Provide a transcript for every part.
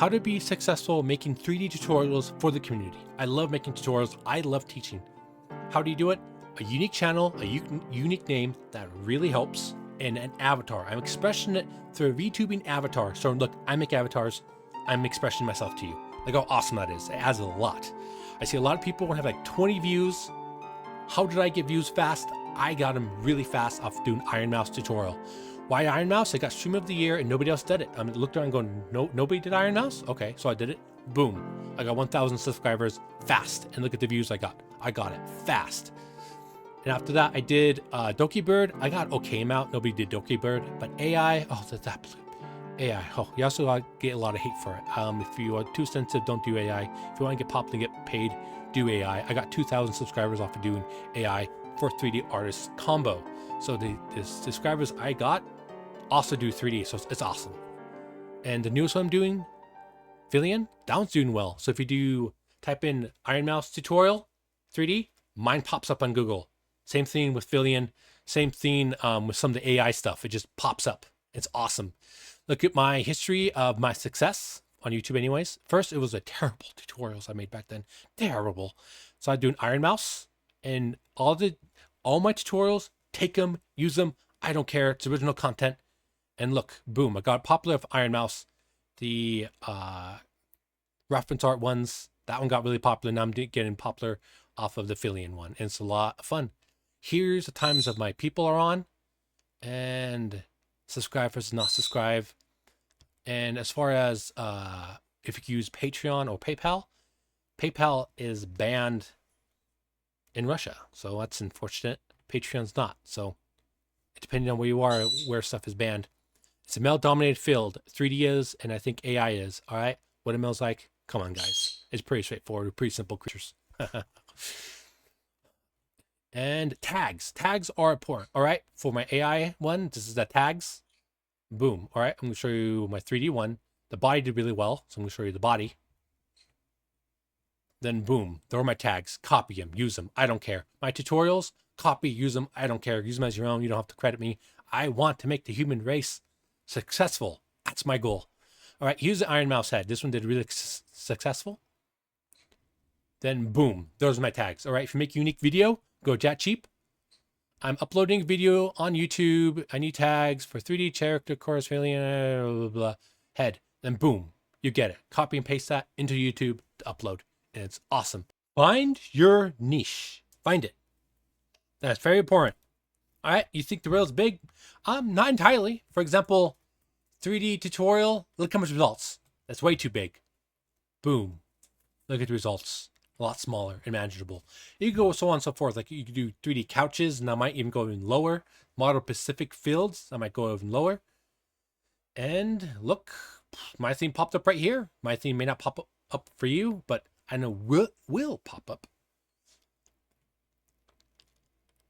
how to be successful making 3D tutorials for the community. I love making tutorials. I love teaching. How do you do it? A unique channel, a unique name that really helps, and an avatar. I'm expressing it through a VTubing avatar. So look, I make avatars. I'm expressing myself to you. Like how awesome that is. It adds a lot. I see a lot of people have like 20 views. How did I get views fast? I got them really fast off doing Iron Mouse tutorial. Why Iron Mouse? I got Stream of the Year and nobody else did it. I looked around going, no, nobody did Iron Mouse? Okay, so I did it. Boom. I got 1,000 subscribers fast. And look at the views I got. I got it fast. And after that, I did Doki Bird. I got okay amount. Nobody did Doki Bird. But AI, oh, that's that AI. Oh, you also get a lot of hate for it. If you are too sensitive, don't do AI. If you want to get popular and get paid, do AI. I got 2,000 subscribers off of doing AI for 3D artist combo. So the subscribers I got also do 3D, so it's awesome. And the newest one I'm doing, Villian, that one's doing well. So if you do type in Iron Mouse tutorial 3D, mine pops up on Google. Same thing with Villian, same thing with some of the AI stuff. It just pops up. It's awesome. Look at my history of my success on YouTube anyways. First, it was a terrible tutorials I made back then. Terrible. So I do an Iron Mouse and all my tutorials, take them, use them. I don't care. It's original content. And look, boom, I got popular with Iron Mouse. The reference art ones, that one got really popular. Now I'm getting popular off of the Villian one. And it's a lot of fun. Here's the times of my people are on. And subscribe versus not subscribe. And as far as if you use Patreon or PayPal, PayPal is banned in Russia. So that's unfortunate. Patreon's not. So depending on where you are, where stuff is banned. It's a male-dominated field. 3D is, and I think AI is. All right? What a male's like? Come on, guys. It's pretty straightforward. We're pretty simple creatures. And tags. Tags are important. All right? For my AI one, this is the tags. Boom. All right? I'm going to show you my 3D one. The body did really well, so I'm going to show you the body. Then boom. There are my tags. Copy them. Use them. I don't care. My tutorials, copy, use them. I don't care. Use them as your own. You don't have to credit me. I want to make the human race successful. That's my goal. All right, here's the Iron Mouse head. This one did really successful. Then boom, those are my tags. All right, if you make a unique video, go Chat Cheap. I'm uploading video on YouTube. I need tags for 3D character, chorus, alien, blah, blah, blah, head. Then boom, you get it. Copy and paste that into YouTube to upload. And it's awesome. Find your niche. Find it. That's very important. All right, you think the rail's big? Not entirely. For example, 3D tutorial, look how much results. That's way too big. Boom. Look at the results. A lot smaller and manageable. You can go so on and so forth. Like you can do 3D couches, and I might even go even lower. Model Pacific Fields, I might go even lower. And look, my theme popped up right here. My theme may not pop up for you, but I know will pop up.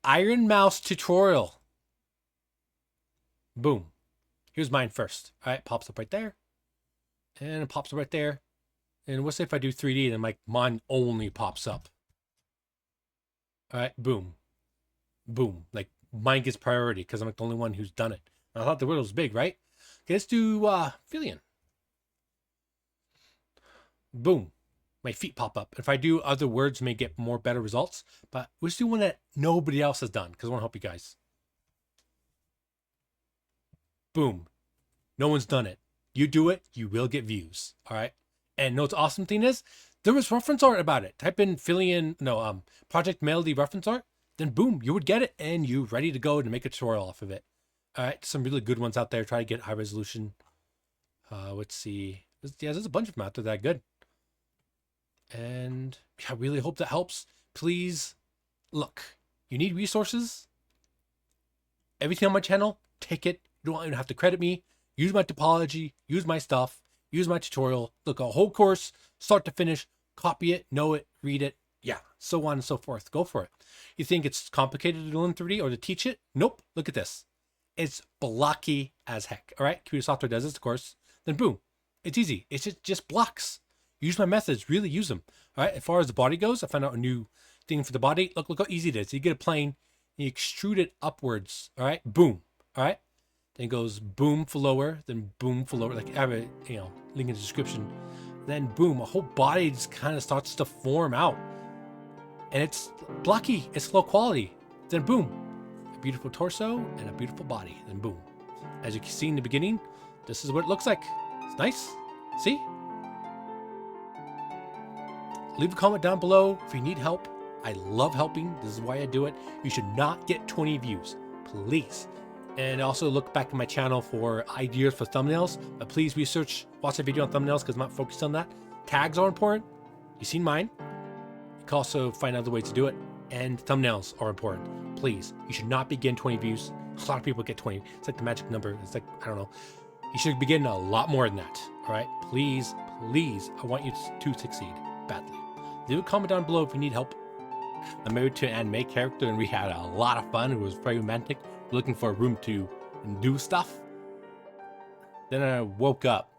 Iron Mouse tutorial. Boom. Here's mine first. All right, pops up right there. And it pops up right there. And what's if I do 3D, then mine only pops up. All right, boom. Boom. Like mine gets priority because I'm like the only one who's done it. I thought the wheel was big, right? Okay, let's do Villian. Boom. My feet pop up. If I do other words, may get more better results. But let's do one that nobody else has done because I want to help you guys. Boom. No one's done it. You do it, you will get views. All right. And know what's awesome thing is? There was reference art about it. Type in Project Melody reference art. Then boom, you would get it and you're ready to go to make a tutorial off of it. All right. Some really good ones out there. Try to get high resolution. Let's see. Yeah, there's a bunch of them out there that are good. And I really hope that helps. Please, look, you need resources. Everything on my channel, take it. You don't even have to credit me. Use my topology, use my stuff, use my tutorial. Look, a whole course, start to finish, copy it, know it, read it. Yeah, so on and so forth. Go for it. You think it's complicated to learn 3D or to teach it? Nope. Look at this. It's blocky as heck. All right, computer software does this, of course. Then boom, it's easy. It's just blocks. Use my methods, really use them. All right, as far as the body goes, I found out a new thing for the body. Look how easy it is. You get a plane, and you extrude it upwards. All right, boom. All right, then it goes boom for lower, then boom for lower. Like I have a link in the description. Then boom, a whole body just kind of starts to form out, and it's blocky. It's low quality. Then boom, a beautiful torso and a beautiful body. Then boom, as you can see in the beginning, this is what it looks like. It's nice. See? Leave a comment down below if you need help. I love helping. This is why I do it. You should not get 20 views, please. And also look back at my channel for ideas for thumbnails. But please watch the video on thumbnails because I'm not focused on that. Tags are important. You've seen mine. You can also find other ways to do it. And thumbnails are important. Please, you should not be getting 20 views. A lot of people get 20. It's like the magic number. It's like, I don't know. You should be getting a lot more than that. All right? Please, please, I want you to succeed badly. Leave a comment down below if you need help. I'm married to an anime character and we had a lot of fun. It was very romantic. Looking for a room to do stuff. Then I woke up